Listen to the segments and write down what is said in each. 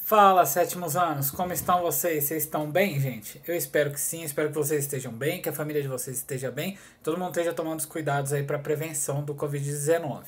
Fala, sétimos anos, como estão vocês? Vocês estão bem, gente? Eu espero que sim, espero que vocês estejam bem, que a família de vocês esteja bem, todo mundo esteja tomando os cuidados aí para prevenção do Covid-19.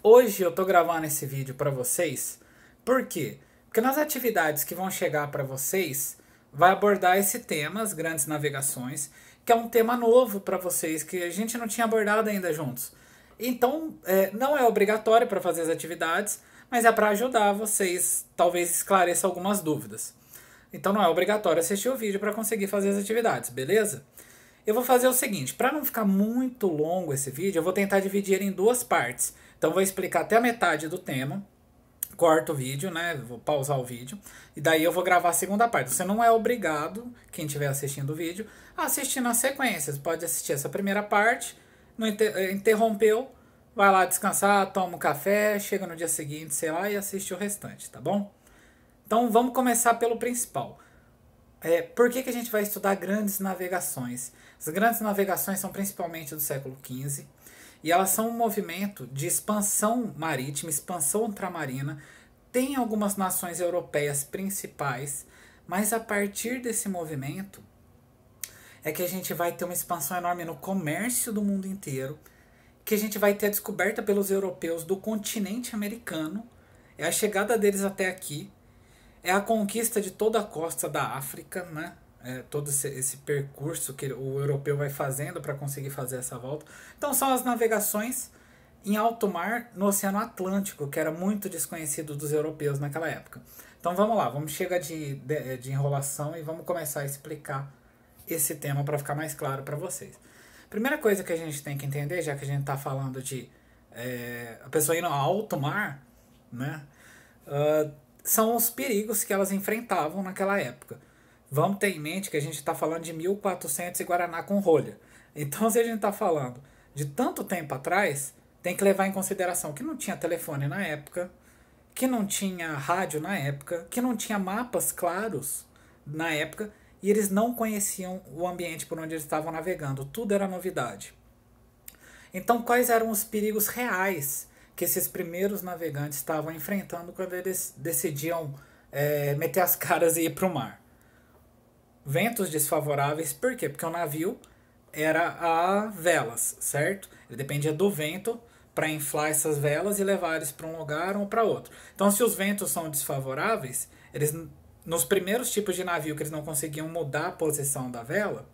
Hoje eu tô gravando esse vídeo para vocês, por quê? Porque nas atividades que vão chegar para vocês, vai abordar esse tema, as grandes navegações, que é um tema novo para vocês, que a gente não tinha abordado ainda juntos. Então, não é obrigatório para fazer as atividades, mas é para ajudar vocês, talvez esclareça algumas dúvidas. Então não é obrigatório assistir o vídeo para conseguir fazer as atividades, beleza? Eu vou fazer o seguinte, para não ficar muito longo esse vídeo, eu vou tentar dividir ele em duas partes. Então eu vou explicar até a metade do tema, corto o vídeo, né? Vou pausar o vídeo, e daí eu vou gravar a segunda parte. Você não é obrigado, quem estiver assistindo o vídeo, a assistir na sequência. Você pode assistir essa primeira parte, não interrompeu, vai lá descansar, toma um café, chega no dia seguinte, sei lá, e assiste o restante, tá bom? Então vamos começar pelo principal. Por que a gente vai estudar grandes navegações? As grandes navegações são principalmente do século XV, e elas são um movimento de expansão marítima, expansão ultramarina. Tem algumas nações europeias principais, mas a partir desse movimento é que a gente vai ter uma expansão enorme no comércio do mundo inteiro, que a gente vai ter a descoberta pelos europeus do continente americano, é a chegada deles até aqui, é a conquista de toda a costa da África, né? Todo esse percurso que o europeu vai fazendo para conseguir fazer essa volta. Então são as navegações em alto mar no Oceano Atlântico, que era muito desconhecido dos europeus naquela época. Então vamos lá, vamos chegar de enrolação e vamos começar a explicar esse tema para ficar mais claro para vocês. Primeira coisa que a gente tem que entender, já que a gente está falando de a pessoa indo ao alto mar, né, são os perigos que elas enfrentavam naquela época. Vamos ter em mente que a gente está falando de 1400 e Guaraná com rolha. Então, se a gente está falando de tanto tempo atrás, tem que levar em consideração que não tinha telefone na época, que não tinha rádio na época, que não tinha mapas claros na época, e eles não conheciam o ambiente por onde eles estavam navegando. Tudo era novidade. Então, quais eram os perigos reais que esses primeiros navegantes estavam enfrentando quando eles decidiam meter as caras e ir para o mar? Ventos desfavoráveis, por quê? Porque o navio era a velas, certo? Ele dependia do vento para inflar essas velas e levar eles para um lugar ou para outro. Então, se os ventos são desfavoráveis, eles... Nos primeiros tipos de navio que eles não conseguiam mudar a posição da vela,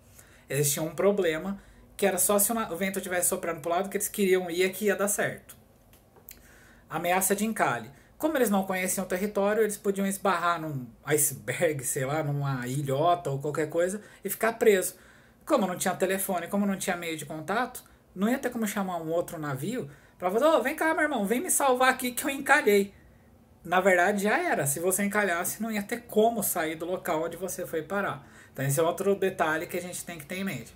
eles tinham um problema que era só se o vento estivesse soprando para o lado que eles queriam ir, que ia dar certo. Ameaça de encalhe. Como eles não conheciam o território, eles podiam esbarrar num iceberg, sei lá, numa ilhota ou qualquer coisa e ficar preso. Como não tinha telefone, como não tinha meio de contato, não ia ter como chamar um outro navio para falar, vem cá, meu irmão, vem me salvar aqui que eu encalhei. Na verdade já era, se você encalhasse não ia ter como sair do local onde você foi parar. Então esse é outro detalhe que a gente tem que ter em mente.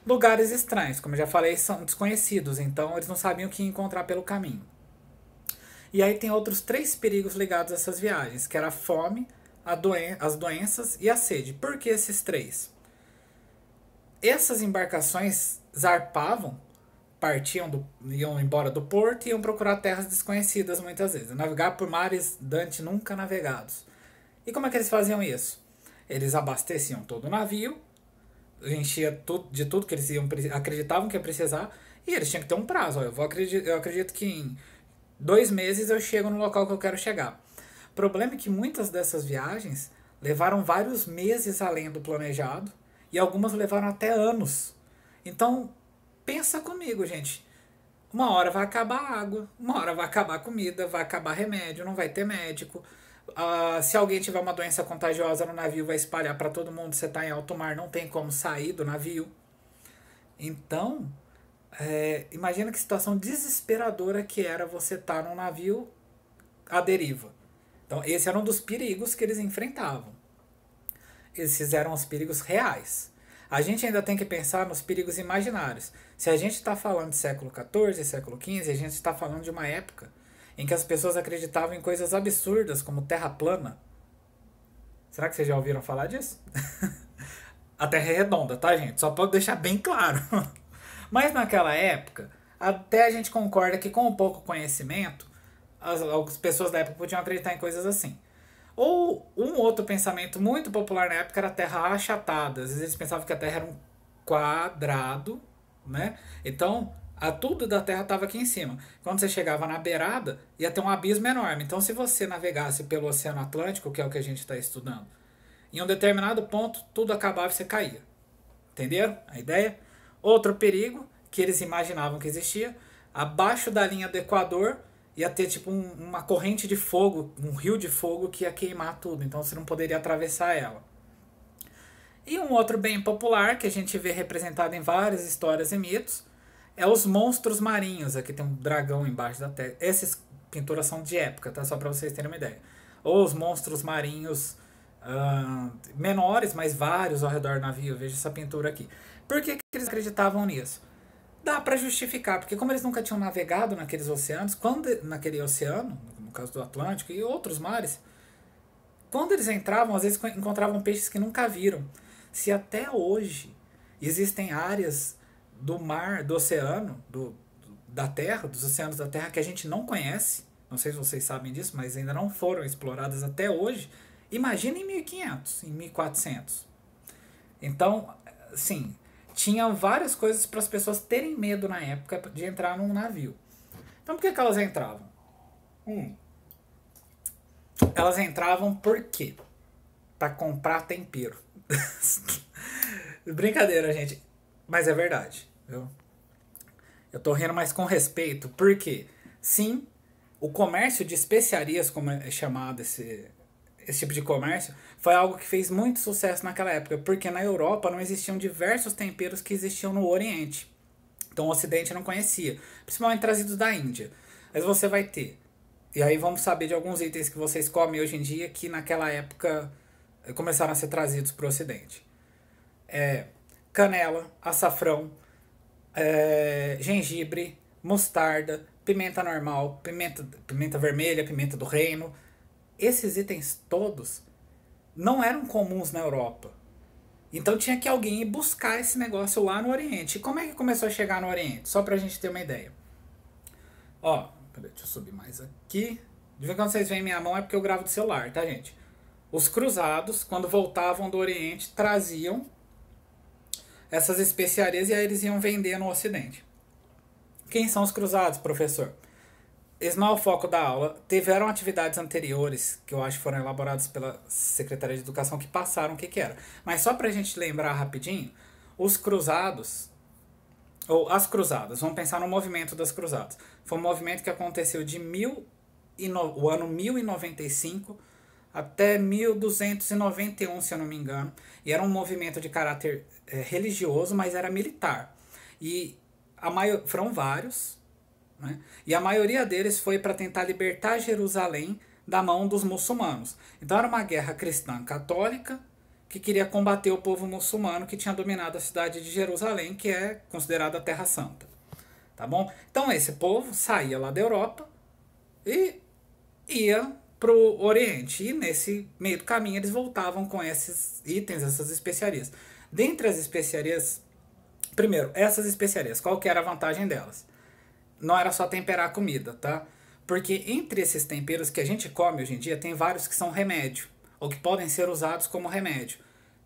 Lugares estranhos, como eu já falei, são desconhecidos, então eles não sabiam o que encontrar pelo caminho. E aí tem outros 3 perigos ligados a essas viagens, que era a fome, as doenças e a sede. Por que esses 3? Essas embarcações zarpavam, iam embora do porto e iam procurar terras desconhecidas muitas vezes. Navegar por mares dantes nunca navegados. E como é que eles faziam isso? Eles abasteciam todo o navio, enchia de tudo que eles acreditavam que ia precisar, e eles tinham que ter um prazo. Eu acredito que em 2 meses eu chego no local que eu quero chegar. O problema é que muitas dessas viagens levaram vários meses além do planejado, e algumas levaram até anos. Então, pensa comigo, gente. Uma hora vai acabar a água, uma hora vai acabar a comida, vai acabar remédio, não vai ter médico. Se alguém tiver uma doença contagiosa no navio, vai espalhar para todo mundo. Você está em alto mar, não tem como sair do navio. Então, imagina que situação desesperadora que era você estar num navio à deriva. Então, esse era um dos perigos que eles enfrentavam. Esses eram os perigos reais. A gente ainda tem que pensar nos perigos imaginários. Se a gente está falando de século XIV, século XV, a gente está falando de uma época em que as pessoas acreditavam em coisas absurdas, como terra plana. Será que vocês já ouviram falar disso? A Terra é redonda, tá, gente? Só para deixar bem claro. Mas naquela época, até a gente concorda que com o pouco conhecimento, as pessoas da época podiam acreditar em coisas assim. Ou um outro pensamento muito popular na época era a Terra achatada. Às vezes eles pensavam que a Terra era um quadrado, né? Então, tudo da Terra estava aqui em cima. Quando você chegava na beirada, ia ter um abismo enorme. Então, se você navegasse pelo Oceano Atlântico, que é o que a gente está estudando, em um determinado ponto, tudo acabava e você caía. Entenderam a ideia? Outro perigo que eles imaginavam que existia, abaixo da linha do Equador ia ter tipo uma corrente de fogo, um rio de fogo que ia queimar tudo, então você não poderia atravessar ela. E um outro bem popular que a gente vê representado em várias histórias e mitos é os monstros marinhos. Aqui tem um dragão embaixo da terra. Essas pinturas são de época, tá? Só para vocês terem uma ideia. Ou os monstros marinhos menores, mas vários ao redor do navio. Veja essa pintura aqui. Por que eles acreditavam nisso? Dá para justificar, porque como eles nunca tinham navegado naqueles oceanos, naquele oceano, no caso do Atlântico e outros mares, quando eles entravam, às vezes encontravam peixes que nunca viram. Se até hoje existem áreas do mar, do oceano, da Terra, dos oceanos da Terra que a gente não conhece, não sei se vocês sabem disso, mas ainda não foram exploradas até hoje, imagina em 1500, em 1400. Então, sim, tinha várias coisas para as pessoas terem medo na época de entrar num navio. Então, por que elas entravam? Elas entravam por quê? Para comprar tempero. Brincadeira, gente. Mas é verdade. Viu? Eu tô rindo, mas com respeito. Porque, sim, o comércio de especiarias, como é chamado esse tipo de comércio, foi algo que fez muito sucesso naquela época. Porque na Europa não existiam diversos temperos que existiam no Oriente. Então o Ocidente não conhecia. Principalmente trazidos da Índia. Mas você vai ter. E aí vamos saber de alguns itens que vocês comem hoje em dia que naquela época começaram a ser trazidos para o Ocidente. Canela, açafrão, gengibre, mostarda, pimenta normal, pimenta vermelha, pimenta do reino. Esses itens todos não eram comuns na Europa. Então tinha que alguém ir buscar esse negócio lá no Oriente. E como é que começou a chegar no Oriente? Só pra gente ter uma ideia. Ó, peraí, deixa eu subir mais aqui. De vez em quando vocês veem minha mão é porque eu gravo do celular, tá, gente? Os cruzados, quando voltavam do Oriente, traziam essas especiarias e aí eles iam vender no Ocidente. Quem são os cruzados, professor? Esse não é o foco da aula. Tiveram atividades anteriores, que eu acho que foram elaboradas pela Secretaria de Educação, que passaram o que era. Mas só pra gente lembrar rapidinho, os cruzados, ou as cruzadas, vamos pensar no movimento das cruzadas. Foi um movimento que aconteceu de o ano 1095 até 1291, se eu não me engano. E era um movimento de caráter religioso, mas era militar. E foram vários, né? E a maioria deles foi para tentar libertar Jerusalém da mão dos muçulmanos. Então era uma guerra cristã católica que queria combater o povo muçulmano que tinha dominado a cidade de Jerusalém, que é considerada a Terra Santa. Tá bom? Então esse povo saía lá da Europa e ia pro Oriente. E nesse meio do caminho eles voltavam com esses itens, essas especiarias. Dentre as especiarias, primeiro, essas especiarias, qual que era a vantagem delas? Não era só temperar a comida, tá? Porque entre esses temperos que a gente come hoje em dia, tem vários que são remédio, ou que podem ser usados como remédio.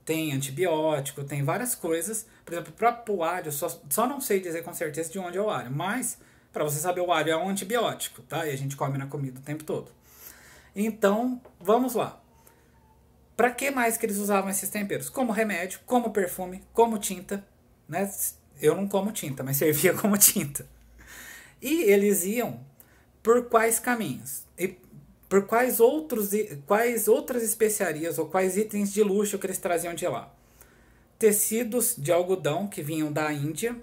Tem antibiótico, tem várias coisas. Por exemplo, o próprio alho, só não sei dizer com certeza de onde é o alho, mas para você saber, o alho é um antibiótico, tá? E a gente come na comida o tempo todo. Então, vamos lá. Para que mais que eles usavam esses temperos? Como remédio, como perfume, como tinta, né? Eu não como tinta, mas servia como tinta. E eles iam por quais caminhos? E por quais outras especiarias ou quais itens de luxo que eles traziam de lá? Tecidos de algodão que vinham da Índia,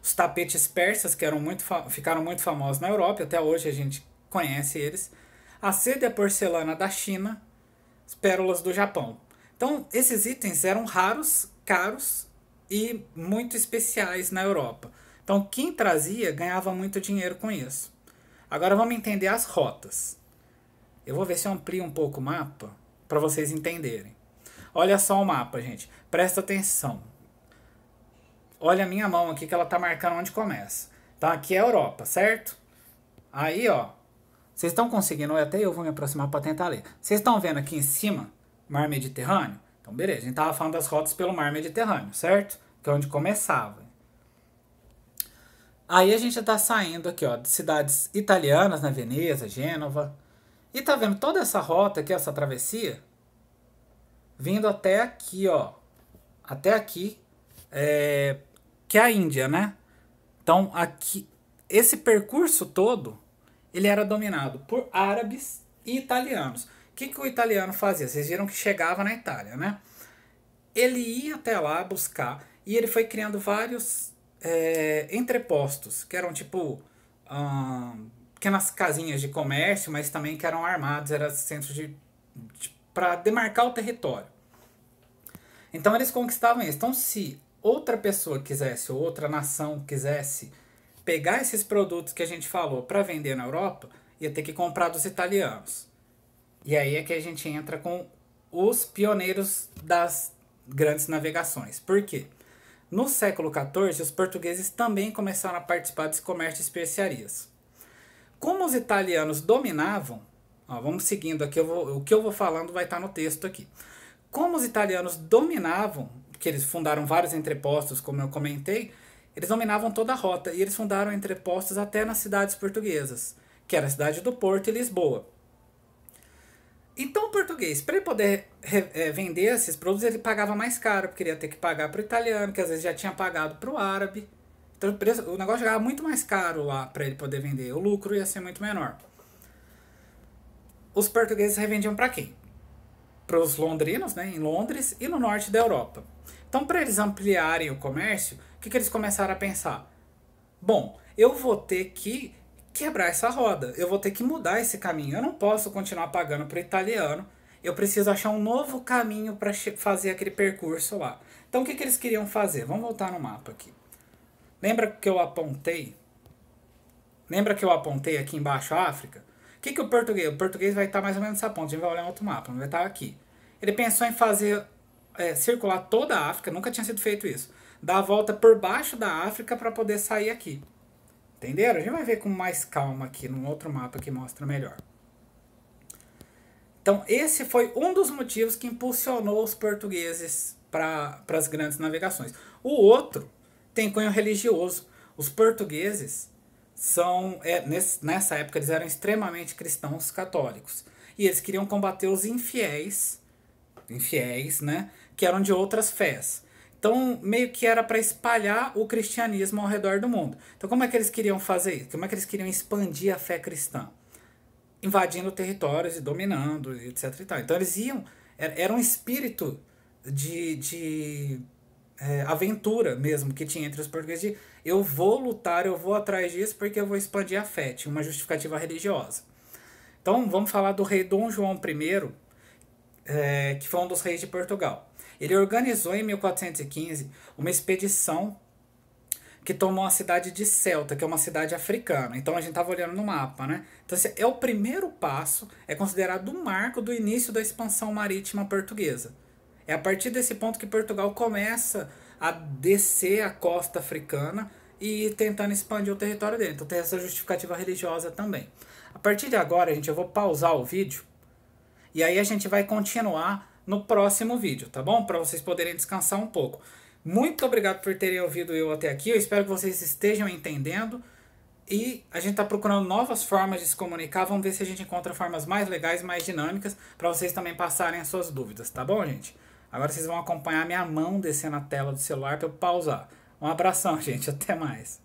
os tapetes persas que ficaram muito famosos na Europa, até hoje a gente conhece eles, a seda e a porcelana da China, as pérolas do Japão. Então esses itens eram raros, caros e muito especiais na Europa. Então quem trazia ganhava muito dinheiro com isso. Agora vamos entender as rotas. Eu vou ver se eu amplio um pouco o mapa para vocês entenderem. Olha só o mapa, gente. Presta atenção. Olha a minha mão aqui que ela tá marcando onde começa. Então aqui é a Europa, certo? Aí, ó, Vocês estão conseguindo? Até eu vou me aproximar para tentar ler. Vocês estão vendo aqui em cima, Mar Mediterrâneo? Então, beleza. A gente estava falando das rotas pelo Mar Mediterrâneo, certo? Que é onde começava. Aí a gente está saindo aqui, ó, de cidades italianas, né? Veneza, Gênova. E tá vendo toda essa rota aqui, essa travessia? Vindo até aqui, ó. Até aqui, que é a Índia, né? Então, aqui, esse percurso todo, ele era dominado por árabes e italianos. O que o italiano fazia? Vocês viram que chegava na Itália, né? Ele ia até lá buscar e ele foi criando vários entrepostos, que eram tipo pequenas casinhas de comércio, mas também que eram armados, eram centros para demarcar o território. Então eles conquistavam isso. Então se outra pessoa quisesse, ou outra nação quisesse pegar esses produtos que a gente falou para vender na Europa, ia ter que comprar dos italianos. E aí é que a gente entra com os pioneiros das grandes navegações. Por quê? No século XIV, os portugueses também começaram a participar desse comércio de especiarias. Como os italianos dominavam, ó, vamos seguindo aqui, o que eu vou falando vai estar no texto aqui. Como os italianos dominavam, porque eles fundaram vários entrepostos, como eu comentei, eles dominavam toda a rota e eles fundaram entrepostos até nas cidades portuguesas, que era a cidade do Porto e Lisboa. Então o português, para ele poder vender esses produtos, ele pagava mais caro, porque ele ia ter que pagar para o italiano, que às vezes já tinha pagado para o árabe. Então o negócio chegava muito mais caro lá para ele poder vender, o lucro ia ser muito menor. Os portugueses revendiam para quem? Para os londrinos, né, em Londres e no norte da Europa. Então, para eles ampliarem o comércio, o que eles começaram a pensar? Bom, eu vou ter que quebrar essa roda, eu vou ter que mudar esse caminho. Eu não posso continuar pagando para o italiano, eu preciso achar um novo caminho para fazer aquele percurso lá. Então, o que eles queriam fazer? Vamos voltar no mapa aqui. Lembra que eu apontei? Lembra que eu apontei aqui embaixo a África? O que o português? O português vai estar mais ou menos nessa ponta. A gente vai olhar em outro mapa, não vai estar aqui. Ele pensou em fazer circular toda a África, nunca tinha sido feito isso. Dar a volta por baixo da África para poder sair aqui. Entenderam? A gente vai ver com mais calma aqui num outro mapa que mostra melhor. Então, esse foi um dos motivos que impulsionou os portugueses para as grandes navegações. O outro tem cunho religioso. Os portugueses nessa época eles eram extremamente cristãos católicos. E eles queriam combater os infiéis, né, que eram de outras fés. Então, meio que era para espalhar o cristianismo ao redor do mundo. Então, como é que eles queriam fazer isso? Como é que eles queriam expandir a fé cristã? Invadindo territórios e dominando, etc. E tal. Então, eles era um espírito de aventura mesmo que tinha entre os portugueses. De, eu vou lutar, eu vou atrás disso porque eu vou expandir a fé. Tinha uma justificativa religiosa. Então, vamos falar do rei Dom João I, que foi um dos reis de Portugal. Ele organizou em 1415 uma expedição que tomou a cidade de Ceuta, que é uma cidade africana. Então a gente estava olhando no mapa, né? Então esse é o primeiro passo, é considerado um marco do início da expansão marítima portuguesa. É a partir desse ponto que Portugal começa a descer a costa africana e tentando expandir o território dele. Então tem essa justificativa religiosa também. A partir de agora, gente, eu vou pausar o vídeo e aí a gente vai continuar no próximo vídeo, tá bom? Para vocês poderem descansar um pouco. Muito obrigado por terem ouvido eu até aqui. Eu espero que vocês estejam entendendo. E a gente está procurando novas formas de se comunicar. Vamos ver se a gente encontra formas mais legais, mais dinâmicas, para vocês também passarem as suas dúvidas, tá bom, gente? Agora vocês vão acompanhar minha mão descendo a tela do celular para eu pausar. Um abração, gente. Até mais.